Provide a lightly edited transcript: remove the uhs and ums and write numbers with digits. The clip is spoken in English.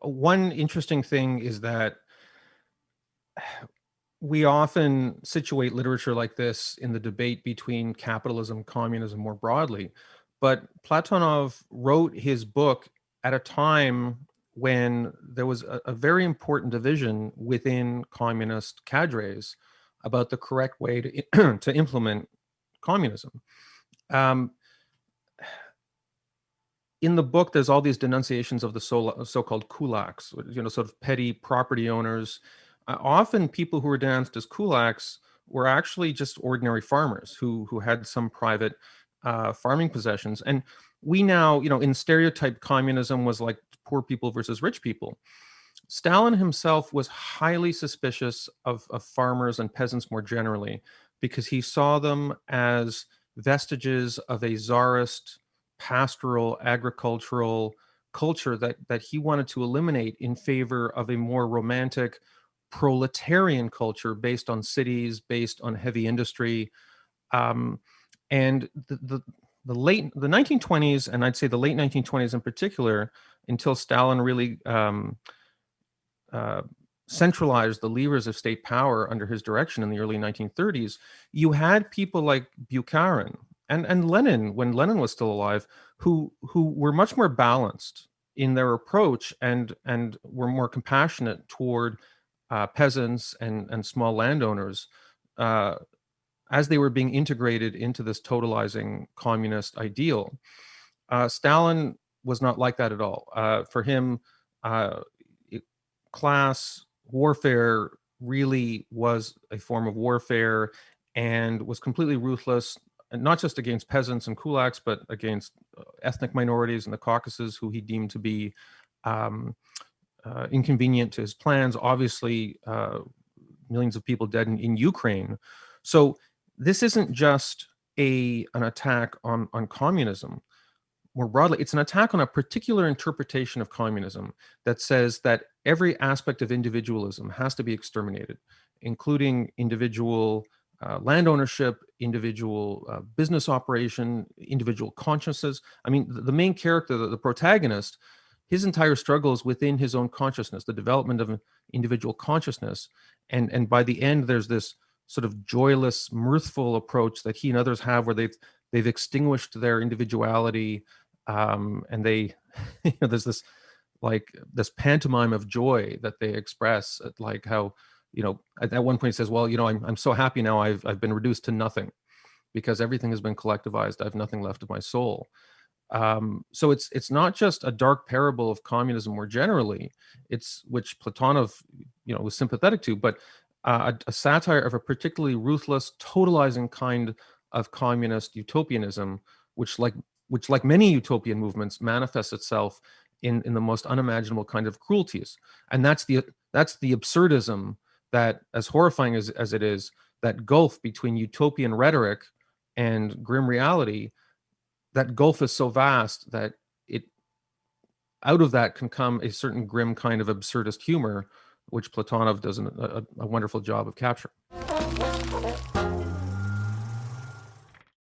one interesting thing is that we often situate literature like this in the debate between capitalism and communism more broadly. But Platonov wrote his book at a time when there was a very important division within communist cadres about the correct way to, to implement communism. Um, in the book, there's all these denunciations of the so-called kulaks, sort of petty property owners. Often people who were denounced as kulaks were actually just ordinary farmers who had some private farming possessions. And we now, in stereotype, communism was like poor people versus rich people. Stalin himself was highly suspicious of farmers and peasants more generally because he saw them as vestiges of a czarist pastoral agricultural culture that he wanted to eliminate in favor of a more romantic proletarian culture based on cities, based on heavy industry. Um, and the 1920s, and I'd say the late 1920s in particular, until Stalin really uh, centralized the levers of state power under his direction in the early 1930s, you had people like Bukharin and Lenin, when Lenin was still alive, who were much more balanced in their approach and were more compassionate toward peasants and small landowners uh, as they were being integrated into this totalizing communist ideal. Stalin was not like that at all. For him, uh, class warfare really was a form of warfare and was completely ruthless, and not just against peasants and kulaks, but against ethnic minorities in the Caucasus who he deemed to be inconvenient to his plans. Obviously, millions of people dead in Ukraine. So this isn't just an attack on communism. More broadly, it's an attack on a particular interpretation of communism that says that every aspect of individualism has to be exterminated, including individual land ownership, individual business operation, individual consciousness. I mean, the main character, the protagonist, his entire struggle is within his own consciousness, the development of individual consciousness. And by the end, there's this sort of joyless, mirthful approach that he and others have where they've extinguished their individuality, and they there's this pantomime of joy that they express, at like how at one point he says, well, I'm so happy now, I've been reduced to nothing because everything has been collectivized, I have nothing left of my soul. So it's not just a dark parable of communism more generally, it's which Platonov was sympathetic to, but a satire of a particularly ruthless, totalizing kind of communist utopianism, which like many utopian movements manifests itself in the most unimaginable kind of cruelties. And that's the absurdism that, as horrifying as it is, that gulf between utopian rhetoric and grim reality, that gulf is so vast that out of that can come a certain grim kind of absurdist humor, which Platonov does a wonderful job of capturing.